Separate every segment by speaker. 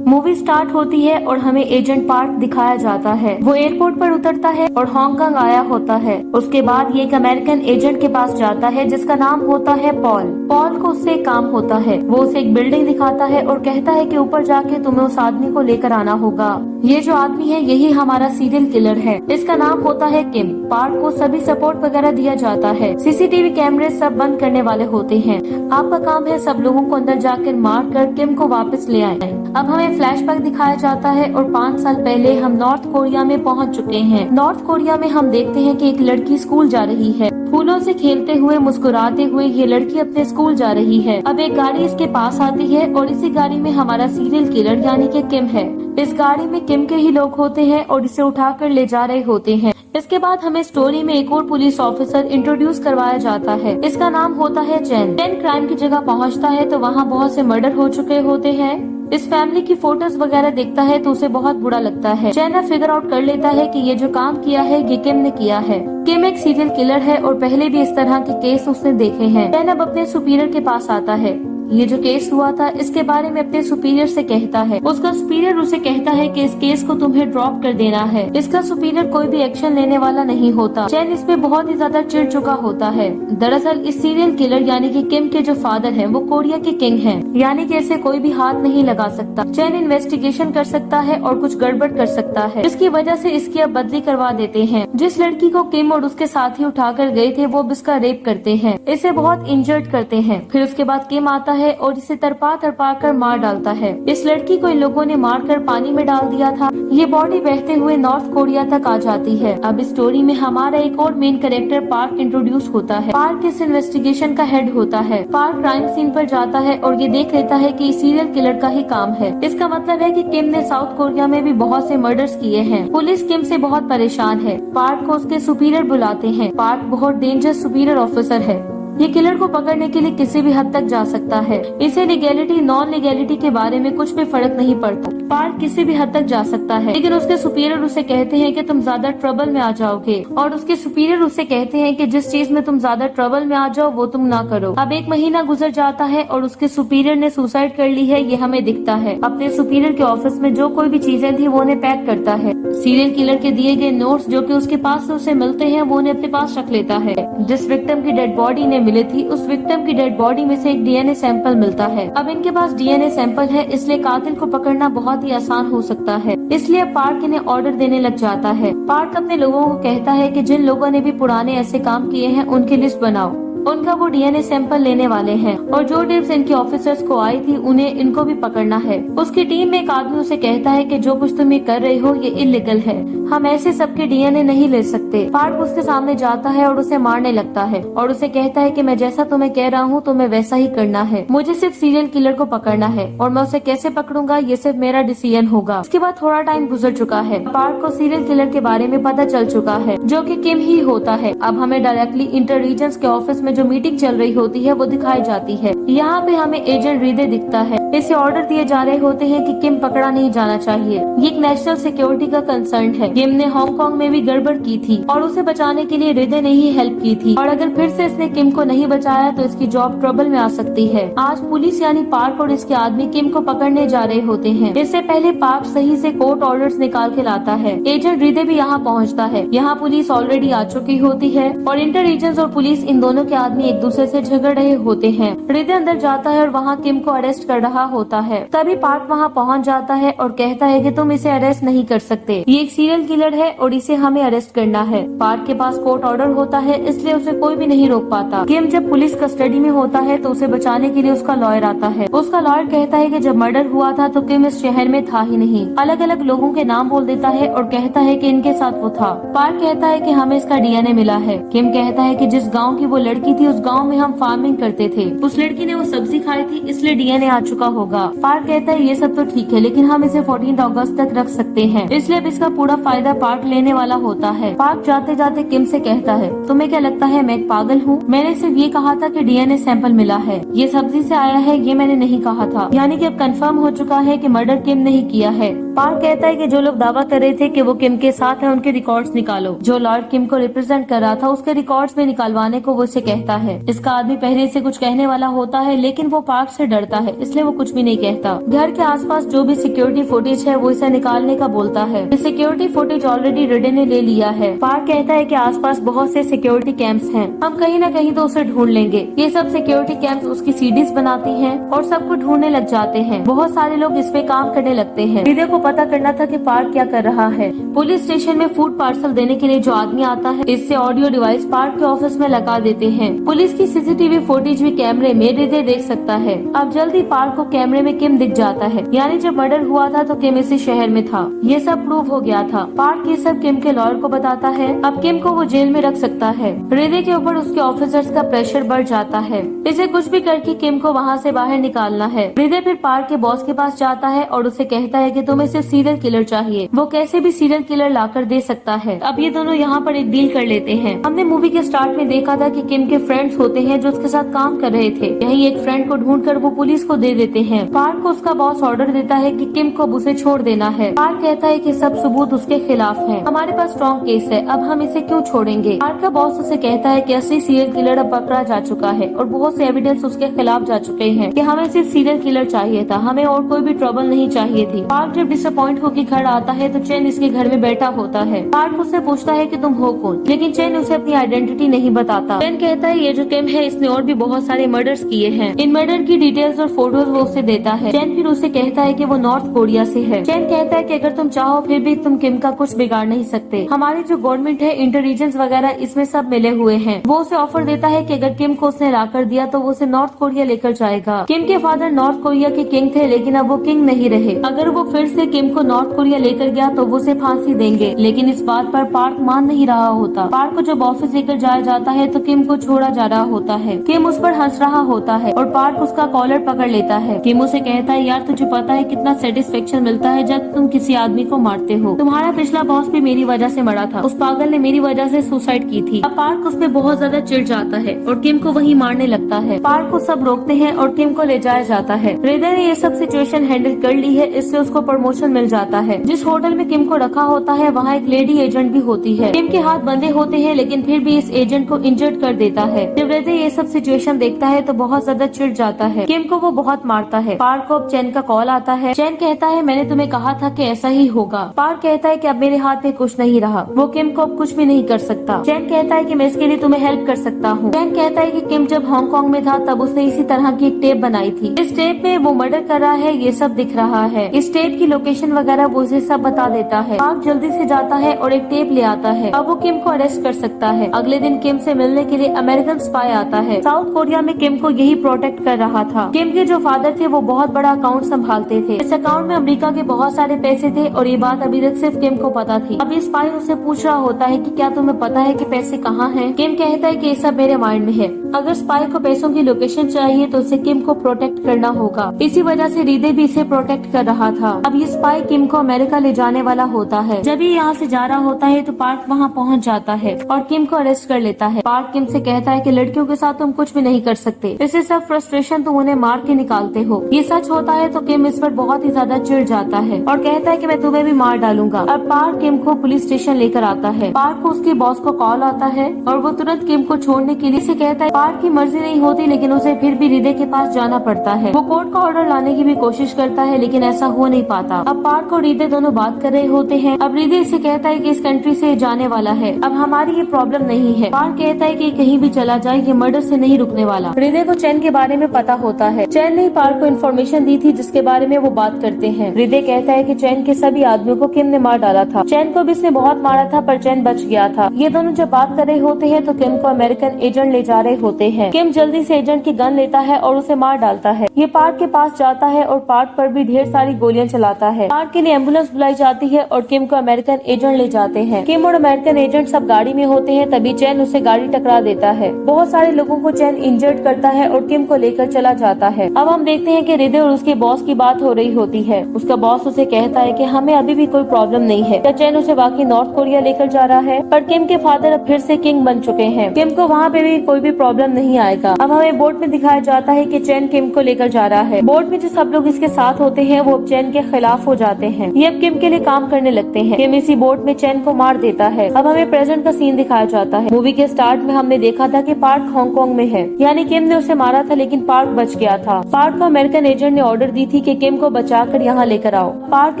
Speaker 1: Movie start होती है और हमें एजेंट पार्क दिखाया जाता है। वो एयरपोर्ट पर उतरता है और हांगकांग आया होता है। उसके बाद ये एक अमेरिकन एजेंट के पास जाता है जिसका नाम होता है पॉल। पॉल को उससे एक काम होता है। वो उसे एक बिल्डिंग दिखाता है और कहता है कि ऊपर जाके तुम्हें उस आदमी को लेकर आना होगा। ये जो आदमी है यही हमारा सीरियल किलर है। इसका नाम होता है किम। पार्क को सभी सपोर्ट वगैरह दिया जाता है। सीसीटीवी कैमरे सब बंद करने वाले होते हैं। आपका काम है सब लोगों को अंदर जाकर मार कर किम को वापस ले आए। अब हमें फ्लैशबैक दिखाया जाता है और 5 साल पहले हम नॉर्थ कोरिया में पहुंच चुके हैं। नॉर्थ कोरिया में हम देखते हैं कि एक लड़की स्कूल जा रही है। फूलों से खेलते हुए मुस्कुराते हुए ये लड़की अपने स्कूल जा रही है। अब एक गाड़ी इसके पास आती है और इसी गाड़ी में हमारा सीरियल किलर यानी कि किम है। इस गाड़ी में किम के ही लोग होते हैं और इसे उठाकर ले जा रहे होते हैं। इसके बाद हमें स्टोरी में एक और पुलिस ऑफिसर इंट्रोड्यूस करवाया जाता है। इसका नाम होता है चैन। चैन क्राइम की जगह पहुंचता है तो वहां बहुत से मर्डर हो चुके होते हैं। इस फैमिली की फोटोज वगैरह देखता है तो उसे बहुत बुरा लगता है। चैन फिगर आउट कर लेता है कि ये जो काम किया है ये किम ने किया है। किम एक सीरियल किलर है और पहले भी इस तरह के केस उसने देखे हैं। चैन अब अपने सुपीरियर के पास आता है। ये जो केस हुआ था इसके बारे में अपने सुपीरियर से कहता है। उसका सुपीरियर उसे कहता है कि इस केस को तुम्हें ड्रॉप कर देना है। इसका सुपीरियर कोई भी एक्शन लेने वाला नहीं होता। चैन इस पे बहुत ही ज्यादा चिढ़ चुका होता है। दरअसल इस सीरियल किलर यानी कि किम के जो फादर हैं वो कोरिया के किंग हैं, यानी कि इसे कोई भी हाथ नहीं लगा सकता। चैन इन्वेस्टिगेशन कर सकता है और कुछ गड़बड़ कर सकता है, जिसकी वजह से इसकी अब बदली करवा देते हैं। जिस लड़की को किम और उसके साथी उठाकर गए थे वो अब इसका रेप करते हैं, इसे बहुत इंजर्ड करते हैं। फिर उसके बाद किम आता है और इसे तड़पा तड़पा कर मार डालता है। इस लड़की को इन लोगों ने मारकर पानी में डाल दिया था। ये बॉडी बहते हुए नॉर्थ कोरिया तक आ जाती है। अब इस स्टोरी में हमारा एक और मेन कैरेक्टर पार्क इंट्रोड्यूस होता है। पार्क इस इन्वेस्टिगेशन का हेड होता है। पार्क क्राइम सीन पर जाता है और ये देख लेता है कि सीरियल किलर का ही काम है। इसका मतलब है कि किम ने साउथ कोरिया में भी बहुत से मर्डर्स किए हैं। पुलिस किम से बहुत परेशान है। पार्क को उसके सुपीरियर बुलाते हैं। पार्क बहुत डेंजरस सुपीरियर ऑफिसर है। ये किलर को पकड़ने के लिए किसी भी हद तक जा सकता है। इसे लीगैलिटी नॉन लीगैलिटी के बारे में कुछ भी फर्क नहीं पड़ता। पार्क किसी भी हद तक जा सकता है, लेकिन उसके सुपीरियर उसे कहते हैं कि तुम ज्यादा ट्रबल में आ जाओगे, और उसके सुपीरियर उसे कहते हैं कि जिस चीज में तुम ज्यादा ट्रबल में आ जाओ वो तुम ना करो। अब 1 महीना गुजर जाता है और उसके सुपीरियर ने सुसाइड कर ली है, ये हमें दिखता है। अपने सुपीरियर के ऑफिस में जो कोई भी चीजें थी वो उन्हें पैक करता है। सीरियल किलर के दिए गए नोट्स जो कि उसके पास से उसे मिलते हैं वो उन्हें अपने पास रख लेता है। जिस विक्टिम की डेड बॉडी ने मिली थी उस विक्टिम की डेड बॉडी में से एक डीएनए सैंपल मिलता है। अब इनके पास डीएनए सैंपल है, इसलिए कातिल को पकड़ना बहुत ही आसान हो सकता है। इसलिए पार्क इन्हें ऑर्डर देने लग जाता है। पार्क अपने लोगों को कहता है कि जिन लोगों ने भी पुराने ऐसे काम किए हैं उनकी लिस्ट बनाओ। उनका वो डीएनए सैंपल लेने वाले हैं और जो टिप्स इनके ऑफिसर्स को आई थी उन्हें इनको भी पकड़ना है। उसकी टीम में एक आदमी उसे कहता है कि जो कुछ तुम ये कर रहे हो ये इलीगल है, हम ऐसे सबके डीएनए नहीं ले सकते। पार्क उसके सामने जाता है और उसे मारने लगता है और उसे कहता है कि मैं जैसा तुम्हें कह रहा हूँ तुम्हें वैसा ही करना है। मुझे सिर्फ सीरियल किलर को पकड़ना है और मैं उसे कैसे पकड़ूंगा ये सिर्फ मेरा डिसीजन होगा। इसके बाद थोड़ा टाइम गुजर चुका है। पार्क को सीरियल किलर के बारे में पता चल चुका है जो कि किम ही होता है। अब हमें डायरेक्टली इंटर रीजन्स के ऑफिस में जो मीटिंग चल रही होती है वो दिखाई जाती है। यहाँ पे हमें एजेंट रिदे दिखता है। इसे ऑर्डर दिए जा रहे होते हैं कि किम पकड़ा नहीं जाना चाहिए, ये एक नेशनल सिक्योरिटी का कंसर्न है। किम ने हांगकांग में भी गड़बड़ की थी और उसे बचाने के लिए रिदे ने ही हेल्प की थी, और अगर फिर से इसने किम को नहीं बचाया तो इसकी जॉब ट्रबल में आ सकती है। आज पुलिस यानी पार्क और इसके आदमी किम को पकड़ने जा रहे होते हैं। इससे पहले पार्क सही से कोर्ट ऑर्डर्स निकाल के लाता है। एजेंट रिदे भी यहाँ पहुँचता है। यहाँ पुलिस ऑलरेडी आ चुकी होती है और इंटर एजेंट्स और पुलिस इन दोनों के आदमी एक दूसरे से झगड़ रहे होते हैं। रिदे अंदर जाता है और वहाँ किम को अरेस्ट कर रहा होता है। तभी पार्क वहाँ पहुँच जाता है और कहता है कि तुम इसे अरेस्ट नहीं कर सकते, ये एक सीरियल किलर है और इसे हमें अरेस्ट करना है। पार्क के पास कोर्ट ऑर्डर होता है इसलिए उसे कोई भी नहीं रोक पाता। किम जब पुलिस कस्टडी में होता है तो उसे बचाने के लिए उसका लॉयर आता है। उसका लॉयर कहता है कि जब मर्डर हुआ था तो किम इस शहर में था ही नहीं। अलग अलग लोगों के नाम बोल देता है और कहता है कि इनके साथ वो था। पार्क कहता है कि हमें इसका डीएनए मिला है। किम कहता है कि जिस गाँव की वो लड़की थी उस गाँव में हम फार्मिंग करते थे, उस लड़की ने वो सब्जी खाई थी इसलिए डीएनए आ चुका होगा। पार्क कहता है ये सब तो ठीक है लेकिन हम इसे 14 अगस्त तक रख सकते हैं, इसलिए अब इसका पूरा फायदा पार्क लेने वाला होता है। पार्क जाते जाते किम से कहता है तुम्हें क्या लगता है मैं एक पागल हूँ? मैंने सिर्फ ये कहा था कि डीएनए सैंपल मिला है, ये सब्जी से आया है ये मैंने नहीं कहा था। यानी कि अब कंफर्म हो चुका है कि मर्डर किम ने ही किया है। पार्क कहता है कि जो लोग दावा कर रहे थे कि वो किम के साथ है उनके रिकॉर्ड्स निकालो। जो लॉर्ड किम को रिप्रेजेंट कर रहा था उसके रिकॉर्ड्स में निकालवाने को वो उसे कहता है। इसका आदमी पहले से कुछ कहने वाला होता है लेकिन वो पार्क से डरता है इसलिए वो कुछ भी नहीं कहता। घर के आसपास जो भी सिक्योरिटी फुटेज है वो इसे निकालने का बोलता है। सिक्योरिटी फुटेज ऑलरेडी रिडे ने ले लिया है। पार्क कहता है कि आसपास बहुत से सिक्योरिटी कैंप्स हैं। हम कहीं न कहीं तो उसे ढूंढ लेंगे। ये सब सिक्योरिटी कैंप्स उसकी सीडीज बनाती हैं और सबको ढूंढने लग जाते हैं। बहुत सारे लोग इस पे काम करने लगते हैं। हृदय को पता करना था कि पार्क क्या कर रहा है। पुलिस स्टेशन में फूड पार्सल देने के लिए जो आदमी आता है इससे ऑडियो डिवाइस पार्क के ऑफिस में लगा देते हैं। पुलिस की सीसीटीवी फुटेज भी कैमरे में हृदय देख सकता है। अब जल्दी पार्क को कैमरे में किम दिख जाता है, यानी जब मर्डर हुआ था तो किम इसी शहर में था। ये सब प्रूव हो गया था। पार्क ये सब किम के लॉयर को बताता है। अब किम को वो जेल में रख सकता है। हृदय के ऊपर उसके ऑफिसर्स का प्रेशर बढ़ जाता है। इसे कुछ भी करके किम को वहाँ से बाहर निकालना है। हृदय फिर पार्क के बॉस के पास जाता है और उसे कहता है कि तुम्हें सिर्फ सीरियल किलर चाहिए, वो कैसे भी सीरियल किलर लाकर दे सकता है। अब ये दोनों यहाँ पर एक डील कर लेते हैं। हमने मूवी के स्टार्ट में देखा था कि किम के फ्रेंड्स होते हैं जो उसके साथ काम कर रहे थे। यही एक फ्रेंड को ढूंढकर वो पुलिस को दे देते हैं। पार्क को उसका बॉस ऑर्डर देता है कि किम को उसे छोड़ देना है। पार्क कहता है कि सब सबूत उसके खिलाफ हैं। हमारे पास स्ट्रॉन्ग केस है, अब हम इसे क्यों छोड़ेंगे। पार्क का बॉस उसे कहता है कि असली सीरियल किलर अब पकड़ा जा चुका है और बहुत से एविडेंस उसके खिलाफ जा चुके हैं कि हमें सिर्फ सीरियल किलर चाहिए था, हमें और कोई भी ट्रबल नहीं चाहिए थी। पार्क जब डिसअपॉइंट होकर घर आता है तो चेन इसके घर में बैठा होता है। पार्क उससे पूछता है कि तुम हो कौन, लेकिन चेन उसे अपनी आइडेंटिटी नहीं बताता। चेन कहता है ये जो किम है इसने और भी बहुत सारे मर्डर्स किए हैं। इन मर्डर की डिटेल्स और फोटोज वो उसे देता है। चेन फिर उसे कहता है कि वो नॉर्थ कोरिया से है। चेन कहता है कि अगर तुम चाहो फिर भी तुम किम का कुछ बिगाड़ नहीं सकते। हमारी जो गवर्नमेंट है, इंटेलिजेंस वगैरह इसमें सब मिले हुए हैं। वो उसे ऑफर देता है कि अगर किम को उसने ला कर दिया तो वो उसे नॉर्थ कोरिया लेकर जाएगा। किम के फादर नॉर्थ कोरिया के किंग थे लेकिन अब वो किंग नहीं रहे। अगर वो फिर से किम को नॉर्थ कोरिया लेकर गया तो वो उसे फांसी देंगे, लेकिन इस बात पर पार्क मान नहीं रहा होता। पार्क को जब ऑफिस लेकर जाया जाता है तो किम को छोड़ा जा रहा होता है। किम उस पर हंस रहा होता है और पार्क उसका कॉलर पकड़ लेता है। किम उसे कहता है यार तुझे पता है कितना सेटिस्फेक्शन मिलता है जब तुम किसी आदमी को मारते हो। तुम्हारा पिछला बॉस भी मेरी वजह से मरा था, उस पागल ने मेरी वजह से सुसाइड की थी। अब पार्क उस पर बहुत ज्यादा चिढ़ जाता है और किम को वही मारने लगता है। पार्क को सब रोकते हैं और किम को ले जाया जाता है। हृदय ने ये सब सिचुएशन हैंडल कर ली है, इससे उसको प्रमोशन मिल जाता है। जिस होटल में किम को रखा होता है वहाँ एक लेडी एजेंट भी होती है। किम के हाथ बंधे होते हैं लेकिन फिर भी इस एजेंट को इंजर्ड कर देता है। जब हृदय ये सब सिचुएशन देखता है तो बहुत ज्यादा चिढ़ जाता है। किम को वो बहुत मारता है। पार्क को अब चैन का कॉल आता है। चैन कहता है मैंने तुम्हें कहा था कि ऐसा ही होगा। पार्क कहता है कि अब मेरे हाथ में कुछ नहीं रहा, वो किम को अब कुछ भी नहीं कर सकता। चैन कहता है कि मैं इसके लिए तुम्हें हेल्प कर सकता हूँ। चैन कहता है कि किम जब हांगकांग में था तब उसने इसी तरह की एक टेप बनाई थी। इस टेप में वो मर्डर कर रहा है ये सब दिख रहा है। इस टेप की लोकेशन वगैरह वो उसे सब बता देता है। पार्क जल्दी से जाता है और एक टेप ले आता है। अब वो किम को अरेस्ट कर सकता है। अगले दिन किम से मिलने के लिए अमेरिकन स्पाई आता है। साउथ कोरिया में किम को यही प्रोटेक्ट कर रहा था। किम के जो फादर थे वो बहुत बड़ा अकाउंट संभालते थे। इस अकाउंट में अमेरिका के बहुत सारे पैसे थे और ये बात अभी तक सिर्फ किम को पता थी। अभी स्पाई उससे पूछ रहा होता है कि क्या तुम्हें पता है कि पैसे कहाँ हैं? किम कहता है कि ये सब मेरे माइंड में है। अगर स्पाई को पैसों की लोकेशन चाहिए तो उसे किम को प्रोटेक्ट करना होगा। इसी वजह से हृदय भी इसे प्रोटेक्ट कर रहा था। अब ये स्पाई किम को अमेरिका ले जाने वाला होता है। जब ये यहाँ से जा रहा होता है तो पार्क वहाँ पहुँच जाता है और किम को अरेस्ट कर लेता है। पार्क किम से कहता है कि लड़कियों के साथ तुम कुछ भी नहीं कर सकते, इससे सब फ्रस्ट्रेशन तुम उन्हें मार के निकालते हो। ये सच होता है तो किम इस पर बहुत ही ज्यादा चिढ़ जाता है और कहता है कि मैं तुम्हें भी मार डालूंगा। अब पार्क किम को पुलिस स्टेशन लेकर आता है। पार्क को उसके बॉस को कॉल आता है और वो तुरंत किम को छोड़ने के लिए से कहता है। पार्क की मर्जी नहीं होती लेकिन उसे फिर भी हृदय के पास जाना पड़ता है। वो कोर्ट का ऑर्डर लाने की भी कोशिश करता है लेकिन ऐसा हो नहीं पाता। अब पार्क और हृदय दोनों बात कर रहे होते हैं। अब हृदय इसे कहता है कि इस कंट्री से जाने वाला है, अब हमारी ये प्रॉब्लम नहीं है। पार्क कहता है कि कहीं भी चला जाए ये मर्डर से नहीं रुकने वाला। हृदय को चैन के बारे में पता होता है। चैन ने पार्क को इन्फॉर्मेशन दी थी जिसके बारे में वो बात करते हैं। हृदय कहता है कि चैन के सभी आदमियों को किम ने मार डाला था। चैन को भी इसने बहुत मारा था पर चैन बच गया था। ये दोनों जब बात कर रहे होते हैं तो किम को अमेरिकन एजेंट ले जा रहे होते हैं। किम जल्दी से एजेंट की गन लेता है और उसे मार डालता है। ये पार्क के पास जाता है और पार्क पर भी ढेर सारी गोलियां चलाता है। पार्क के लिए एम्बुलेंस बुलाई जाती है और किम को अमेरिकन एजेंट ले जाते हैं। किम और अमेरिकन एजेंट सब गाड़ी में होते हैं तभी चैन उसे गाड़ी टकरा देता है। बहुत सारे लोगों को चैन इंजर्ड करता है और किम को लेकर चला जाता है। अब हम देखते हैं कि हृदय और उसके बॉस की बात हो रही होती है। उसका बॉस उसे कहता है कि हमें अभी भी कोई प्रॉब्लम नहीं है। क्या चैन उसे वाकई नॉर्थ कोरिया लेकर जा रहा है? पर किम के फादर अब फिर से किंग बन चुके हैं। किम को वहाँ पे भी कोई भी प्रॉब्लम प्रॉब्लम नहीं आएगा। अब हमें बोट में दिखाया जाता है कि चैन किम को लेकर जा रहा है। बोट में जो सब लोग इसके साथ होते हैं वो अब चैन के खिलाफ हो जाते हैं। ये अब किम के लिए काम करने लगते हैं। किम इसी बोट में चैन को मार देता है। अब हमें प्रेजेंट का सीन दिखाया जाता है। मूवी के स्टार्ट में हमने देखा था कि पार्क हांगकांग में है, यानी किम ने उसे मारा था लेकिन पार्क बच गया था। पार्क को अमेरिकन एजेंट ने ऑर्डर दी थी कि किम को बचाकर यहाँ लेकर आओ। पार्क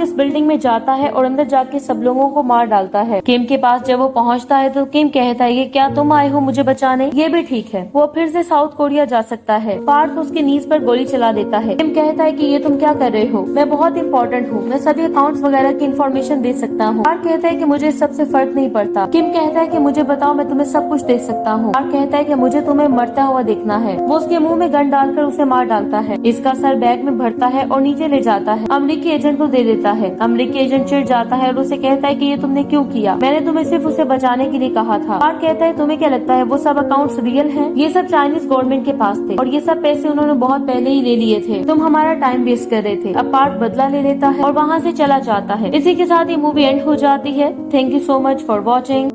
Speaker 1: इस बिल्डिंग में जाता है और अंदर जाके सब लोगों को मार डालता है। किम के पास जब वो पहुँचता है तो किम कहता है कि क्या तुम आए हो मुझे बचाने? ये भी ठीक है, वो फिर से साउथ कोरिया जा सकता है। पार्क उसके नीज पर गोली चला देता है। किम कहता है कि ये तुम क्या कर रहे हो? मैं बहुत इंपॉर्टेंट हूँ, मैं सभी अकाउंट्स वगैरह की इन्फॉर्मेशन दे सकता हूँ। पार्क कहता है कि मुझे इस सबसे फर्क नहीं पड़ता। किम कहता है कि मुझे बताओ, मैं तुम्हें सब कुछ दे सकता हूँ। पार्क कहता है कि मुझे तुम्हें मरता हुआ देखना है। वो उसके मुंह में गन डालकर उसे मार डालता है। इसका सर बैग में भरता है और नीचे ले जाता है। अमेरिकी एजेंट को दे देता है। अमेरिकी एजेंट चिढ़ जाता है और उसे कहता है कि ये तुमने क्यों किया? मैंने तुम्हें सिर्फ उसे बचाने के लिए कहा था। पार्क कहता है तुम्हें क्या लगता है वो सब अकाउंट्स रियल हैं? ये सब चाइनीज गवर्नमेंट के पास थे और ये सब पैसे उन्होंने बहुत पहले ही ले लिए थे। तुम हमारा टाइम वेस्ट कर रहे थे। अब पार्क बदला ले लेता है और वहाँ से चला जाता है। इसी के साथ ये मूवी एंड हो जाती है। Thank you so much for watching.